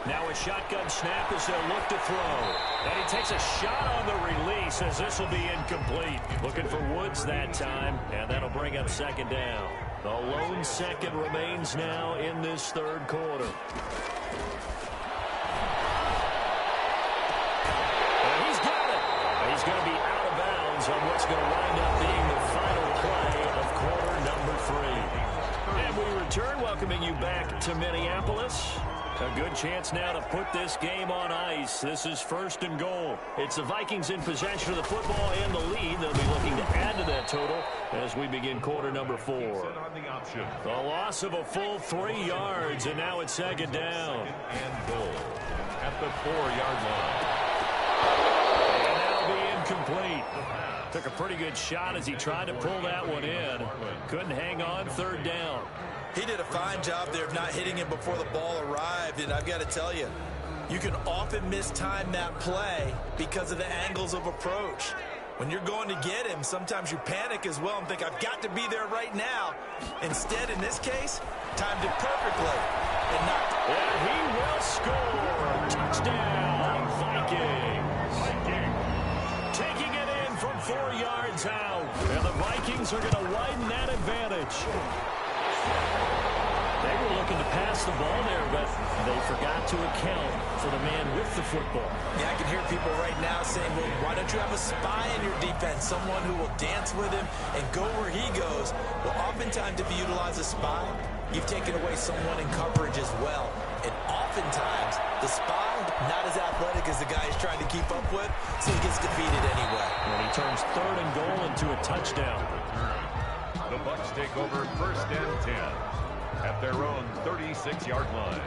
Now a shotgun snap as they'll look to throw. And he takes a shot on the release as this will be incomplete. Looking for Woods that time, and that'll bring up 2nd down. The lone second remains now in this 3rd quarter. He's going to be out of bounds on what's going to wind up being the final play of quarter number 3. And we return, welcoming you back to Minneapolis. A good chance now to put this game on ice. This is 1st and goal. It's the Vikings in possession of the football and the lead. They'll be looking to add to that total as we begin quarter number 4. The loss of a full 3 yards, and now it's 2nd down. And goal at the 4-yard line. Complete. Took a pretty good shot as he tried to pull that one in. Couldn't hang on 3rd down. He did a fine job there of not hitting him before the ball arrived, and I've got to tell you, you can often mistime that play because of the angles of approach. When you're going to get him, sometimes you panic as well and think, I've got to be there right now. Instead, in this case, timed it perfectly. and knocked. And he will score. Touchdown, Vikings. Taking it in from 4 yards out. And the Vikings are going to widen that advantage. They were looking to pass the ball there, but they forgot to account for the man with the football. Yeah, I can hear people right now saying, well, why don't you have a spy in your defense, someone who will dance with him and go where he goes? Well, oftentimes if you utilize a spy, you've taken away someone in coverage as well. And oftentimes, the spy, not as athletic as the guy he's trying to keep up with, so he gets defeated anyway. When he turns 3rd and goal into a touchdown. The Bucs take over 1st and 10 at their own 36-yard line.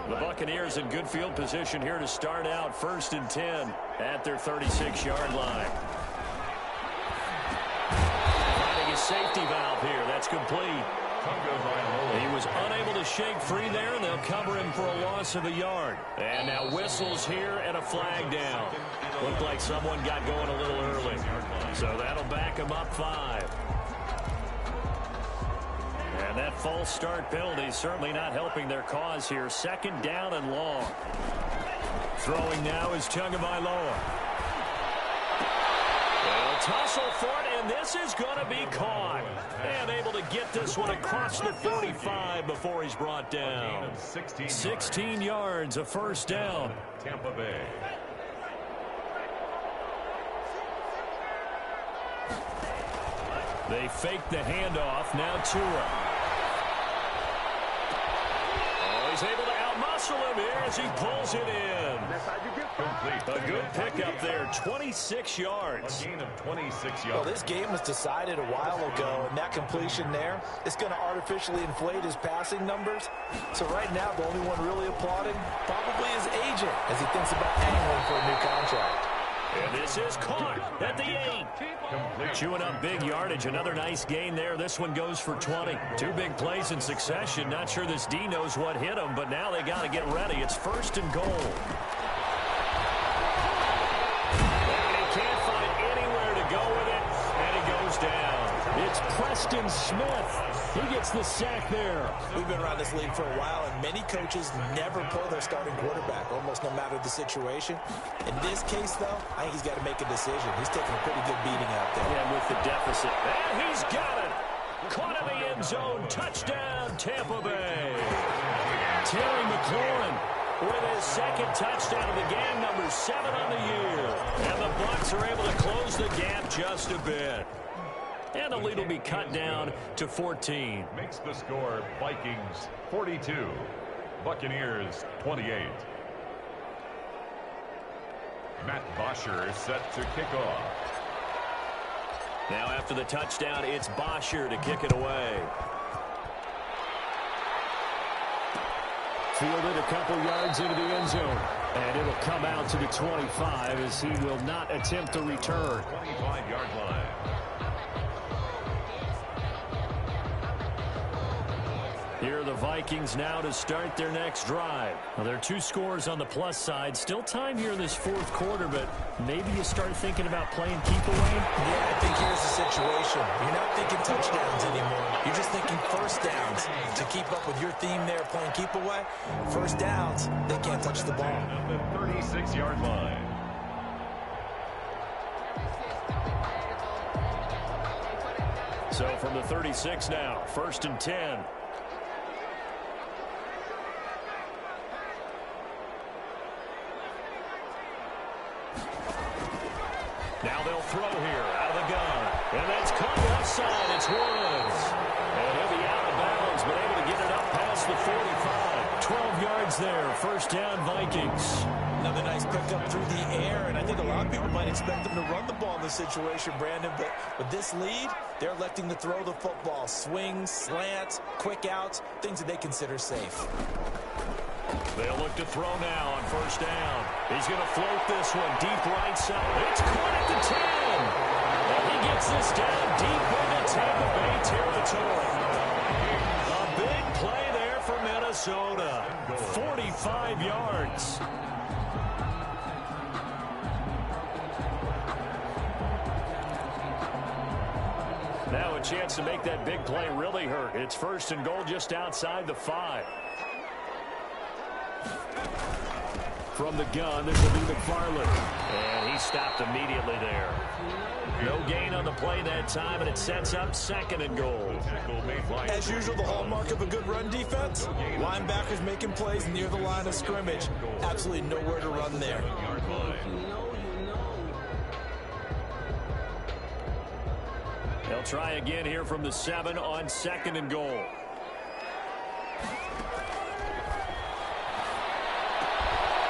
The Buccaneers in good field position here to start out 1st and 10 at their 36-yard line. Finding his safety valve here. That's complete. He was unable to shake free there, and they'll cover him for a loss of a yard. And now whistles here and a flag down. Looked like someone got going a little early. So that'll back him up 5. And that false start penalty certainly not helping their cause here. 2nd down and long. Throwing now is Tagovailoa. They'll tussle for it, and this is going to be caught. And able to get this one across the 45 before he's brought down. 16 yards, a 1st down. Tampa Bay. They fake the handoff. Now Tua. Oh, he's able to outmuscle him here as he pulls it in. A good pickup there. 26 yards. A gain of 26 yards. Well, this game was decided a while ago, and that completion there is going to artificially inflate his passing numbers. So right now, the only one really applauding probably his agent as he thinks about angling for a new contract. And this is caught at the 8. Chewing up big yardage. Another nice gain there. This one goes for 20. 2 big plays in succession. Not sure this D knows what hit him, but now they got to get ready. It's 1st and goal. And he can't find anywhere to go with it, and he goes down. It's Preston Smith. He gets the sack there. We've been around this league for a while, and many coaches never pull their starting quarterback, almost no matter the situation. In this case, though, I think he's got to make a decision. He's taking a pretty good beating out there. Yeah, with the deficit. And he's got it. Caught in the end zone. Touchdown, Tampa Bay. Terry McLaurin with his 2nd touchdown of the game, number 7 on the year. And the Bucs are able to close the gap just a bit. And the lead will be cut down to 14. Makes the score Vikings 42, Buccaneers 28. Matt Bosher set to kick off. Now after the touchdown, it's Bosher to kick it away. Fielded a couple yards into the end zone. And it'll come out to the 25 as he will not attempt to return. 25-yard line. Here are the Vikings now to start their next drive. Well, there are 2 scores on the plus side. Still time here in this 4th quarter, but maybe you start thinking about playing keep away? Yeah, I think here's the situation. You're not thinking touchdowns anymore. You're just thinking 1st downs. To keep up with your theme there, playing keep away, 1st downs, they can't touch the ball. At the 36-yard line. So from the 36 now, 1st and 10. Now they'll throw here out of the gun. And that's caught left side. It's Woods. And he'll be out of bounds, but able to get it up past the 45. 12 yards there. 1st down, Vikings. Another nice pickup through the air, and I think a lot of people might expect them to run the ball in this situation, Brandon, but with this lead, they're electing to throw the football. Swings, slants, quick outs, things that they consider safe. They'll look to throw now on 1st down. He's going to float this one deep right side. It's caught at the 10. And he gets this down deep into Tampa Bay territory. A big play there for Minnesota. 45 yards. chance to make that big play really hurt. It's first and goal just outside the 5. From the gun, this will be McFarland. And he stopped immediately there. No gain on the play that time, and it sets up second and goal. As usual, the hallmark of a good run defense, linebackers making plays near the line of scrimmage. Absolutely nowhere to run there. They'll try again here from the 7 on second and goal.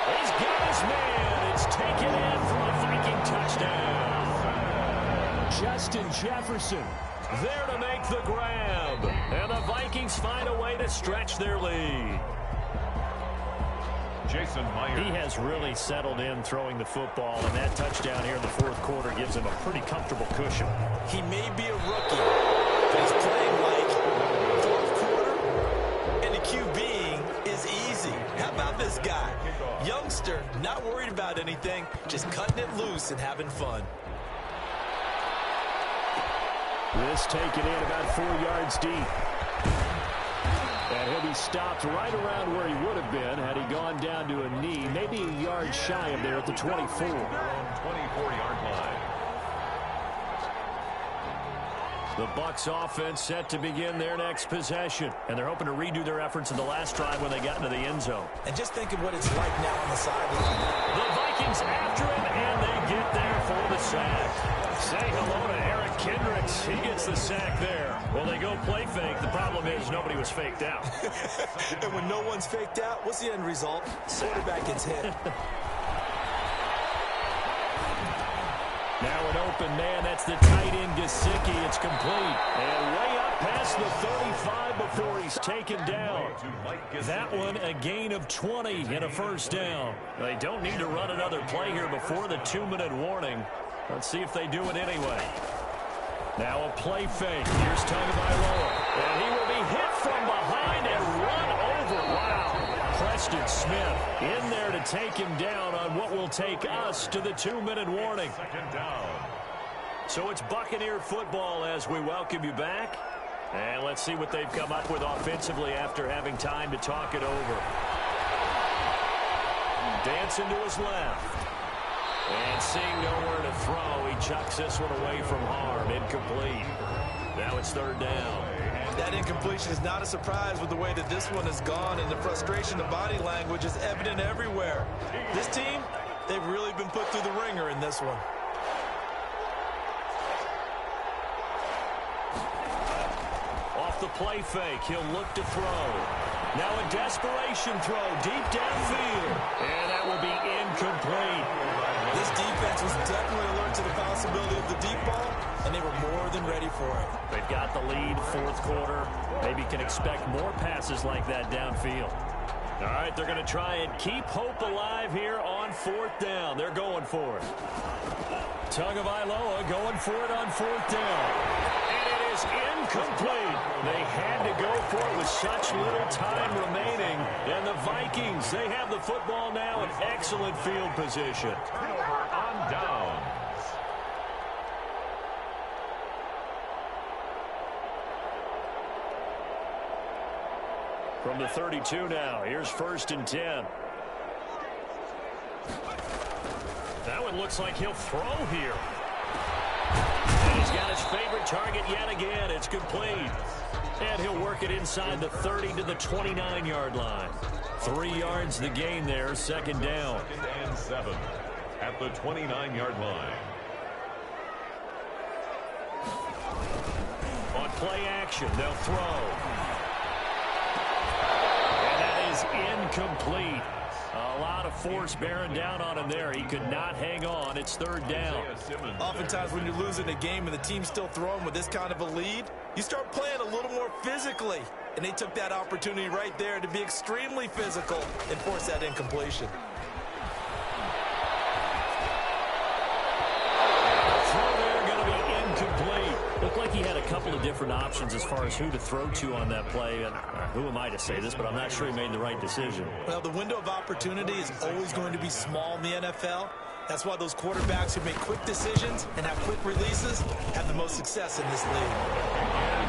He's got his man. It's taken in for a Viking touchdown. Justin Jefferson there to make the grab. And the Vikings find a way to stretch their lead. Jason Myers. He has really settled in throwing the football, and that touchdown here in the fourth quarter gives him a pretty comfortable cushion. He may be a rookie, but he's playing like fourth quarter, and the QBing is easy. How about this guy? Youngster, not worried about anything, just cutting it loose and having fun. This taken in about 4 yards deep. And he'll be stopped right around where he would have been had he gone down to a knee, maybe a yard shy of there at the 24. 24-yard line. The Bucs offense set to begin their next possession. And they're hoping to redo their efforts in the last drive when they got into the end zone. And just think of what it's like now on the sideline. The Vikings after him, and they get there for the sack. Say hello to Eric Kendricks. He gets the sack there. Well, they go play fake. The problem is nobody was faked out. And when no one's faked out, what's the end result? Quarterback gets hit. Now an open man. That's the tight end, Gesicki. It's complete. And way up past the 35 before he's taken down. That one a gain of 20 and a first down. They don't need to run another play here before the 2-minute warning. Let's see if they do it anyway. Now a play fake. Here's Tagovailoa. And he will be hit from behind and run over. Wow. Preston Smith in there to take him down on what will take us to the 2-minute warning. Second down. So it's Buccaneer football as we welcome you back. And let's see what they've come up with offensively after having time to talk it over. Dancing to his left. And seeing nowhere to throw, he chucks this one away from harm. Incomplete. Now it's third down. That incompletion is not a surprise with the way that this one has gone, and the frustration of body language is evident everywhere. This team, they've really been put through the ringer in this one. Off the play fake, he'll look to throw. Now a desperation throw deep downfield. And that will be incomplete. This defense was definitely alert to the possibility of the deep ball, and they were more than ready for it. They've got the lead, fourth quarter. Maybe can expect more passes like that downfield. All right, they're going to try and keep hope alive here on fourth down. They're going for it. Tagovailoa going for it on fourth down. And it is incomplete. They had to go for it with such little time remaining. And the Vikings, they have the football now in excellent field position. On downs. From the 32 now, here's first and 10. That one looks like he'll throw here. And he's got his favorite target yet again. It's complete. And he'll work it inside the 30 to the 29-yard line. 3 yards the gain there, second down. 2nd and 7 at the 29-yard line. On play action, they'll throw. And that is incomplete. A lot of force bearing down on him there. He could not hang on. It's third down. Oftentimes when you're losing a game and the team's still throwing with this kind of a lead, you start playing a little more physically. And they took that opportunity right there to be extremely physical and force that incompletion. Throw there going to be incomplete. Looked like he had a couple of different options as far as who to throw to on that play. And who am I to say this, but I'm not sure he made the right decision. Well, the window of opportunity is always going to be small in the NFL. That's why those quarterbacks who make quick decisions and have quick releases have the most success in this league.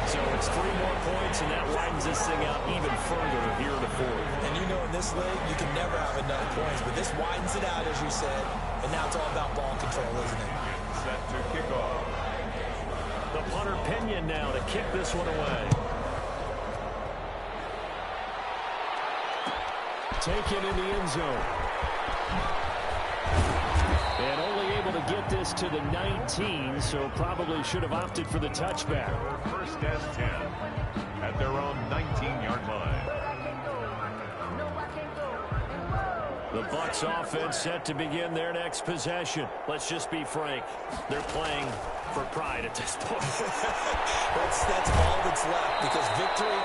So it's 3 more points, and that widens this thing out even further here to 4. And you know in this league, you can never have enough points, but this widens it out, as you said, and now it's all about ball control, isn't it? Set to kick off. The punter Pinion now to kick this one away. Taken in the end zone. And only able to get this to the 19, so probably should have opted for the touchback. First and 10 at their own 19-yard line. The Bucs offense set to begin their next possession. Let's just be frank. They're playing for pride at this point. that's all that's left, because victory,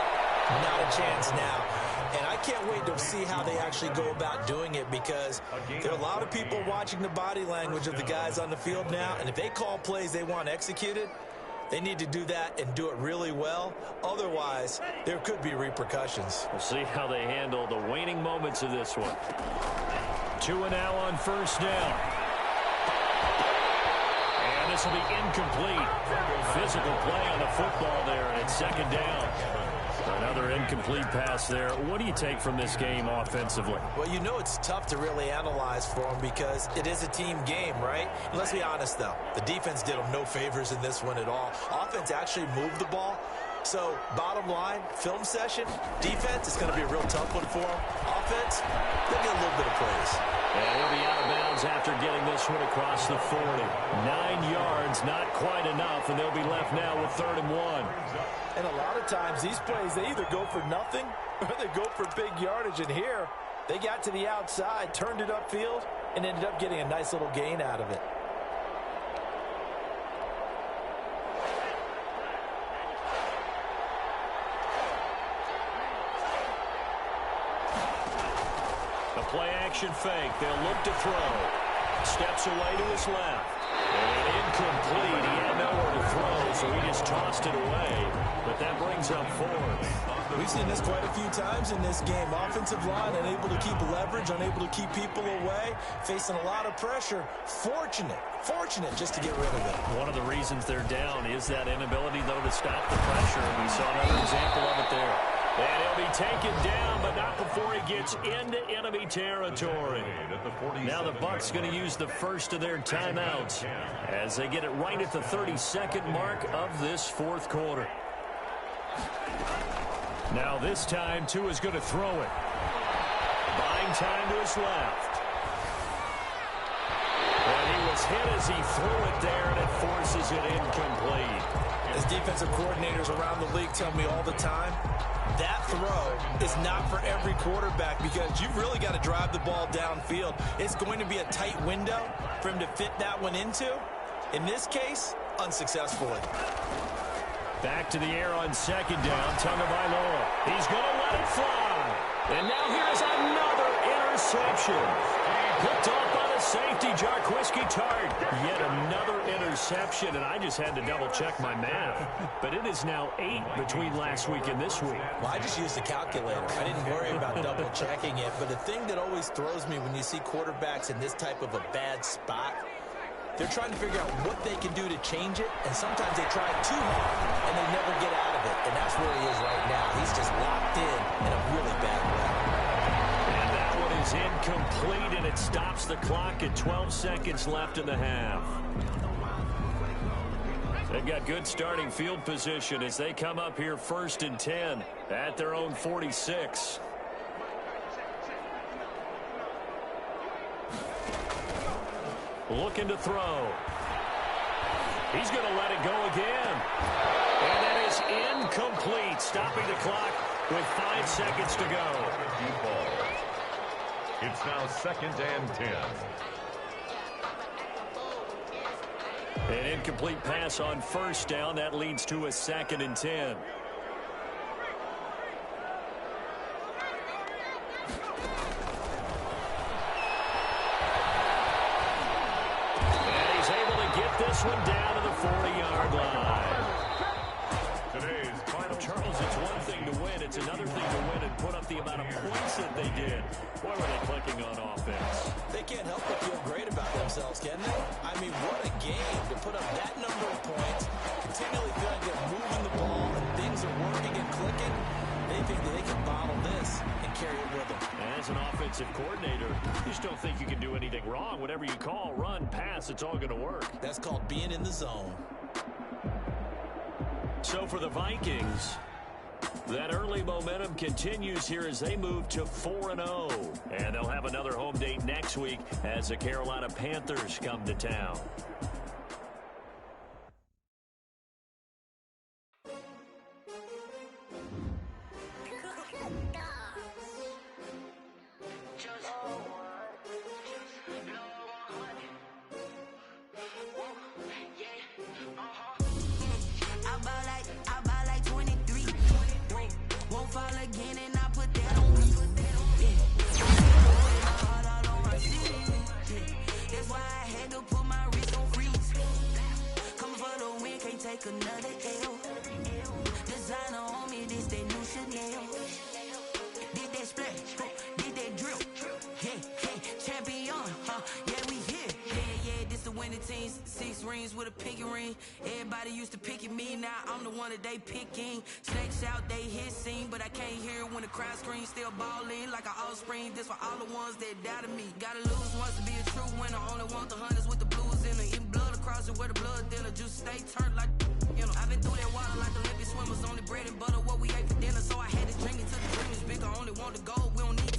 not a chance now. And I can't wait to see how they actually go about doing it, because there are a lot of people watching the body language of the guys on the field now, and if they call plays they want executed, they need to do that and do it really well. Otherwise, there could be repercussions. We'll see how they handle the waning moments of this one. 2 now on first down. And this will be incomplete. Physical play on the football there, and it's second down. Another incomplete pass there. What do you take from this game offensively? Well, you know it's tough to really analyze for them because it is a team game, right? And let's be honest, though. The defense did them no favors in this one at all. Offense actually moved the ball. So, bottom line, film session, defense, it's going to be a real tough one for them. Offense, they'll get a little bit of praise. And he'll be out of bounds after getting this one across the 40. 9 yards, not quite enough, and they'll be left now with 3rd and 1. And a lot of times, these plays, they either go for nothing or they go for big yardage. And here, they got to the outside, turned it upfield, and ended up getting a nice little gain out of it. The play-action fake. They'll look to throw. Steps away to his left. And incomplete. He had nowhere to throw, so he just tossed it away. But that brings up 4th. We've seen this quite a few times in this game. Offensive line unable to keep leverage, unable to keep people away, facing a lot of pressure. Fortunate just to get rid of it. One of the reasons they're down is that inability, though, to stop the pressure. We saw another example of it there. And he'll be taken down, but not before he gets into enemy territory. Now the Bucs going to use the first of their timeouts as they get it right at the 32nd mark of this 4th quarter. Now this time, Tua's going to throw it. Buying time to his left. And he was hit as he threw it there, and it forces it incomplete. As defensive coordinators around the league tell me all the time, that throw is not for every quarterback because you've really got to drive the ball downfield. It's going to be a tight window for him to fit that one into. In this case, unsuccessfully. Back to the air on 2nd down. Tagovailoa. He's going to let it fly. And now here's another interception. Picked off by the safety, Jarquiski Tart. Yet another interception, and I just had to double-check my math. But it is now 8 between last week and this week. Well, I just used a calculator. I didn't worry about double-checking it. But the thing that always throws me when you see quarterbacks in this type of a bad spot, they're trying to figure out what they can do to change it, and sometimes they try too hard, and they never get out of it. And that's where he is right now. He's just locked in a really bad way. And that one is incomplete, and it stops the clock at 12 seconds left in the half. They've got good starting field position as they come up here 1st and 10 at their own 46. Looking to throw. He's going to let it go again. And that is incomplete, stopping the clock with 5 seconds to go. It's now 2nd and 10. An incomplete pass on 1st down. That leads to a 2nd and 10. This one down to the 40-yard line. Today's final. Charles, it's one thing to win. It's another thing to win and put up the amount of points that they did. Boy, were they clicking on offense. They can't help but feel great about themselves. themselves, can they? I mean, what a game to put up that number of points, continually feel like they're moving the ball and things are working and clicking. They think that they can bottle this and carry it with them. As an offensive coordinator, you just don't think you can do anything wrong. Whatever you call, run, pass, it's all going to work. That's called being in the zone. So for the Vikings, that early momentum continues here as they move to 4-0. And they'll have another home date next week as the Carolina Panthers come to town. Another L. Designer on me, this that new Chanel. Did that splash, did that drip. Hey, champion, yeah, we here. Yeah, this the winning teams. 6 rings with a pinky ring. Everybody used to picking me, now I'm the one that they picking. Snakes out, they hissing, but I can't hear when the crowd screams. Still balling like an offspring. This for all the ones that doubted me. Gotta lose once to be a true winner. Only want the hunters with the blues in it. Eating blood across it where the blood thinner. Juice stay turned like, you know. I've been through that water like Olympic swimmers. Only bread and butter what we ate for dinner. So I had to drink it till the dream is bigger. Only want the gold, we don't need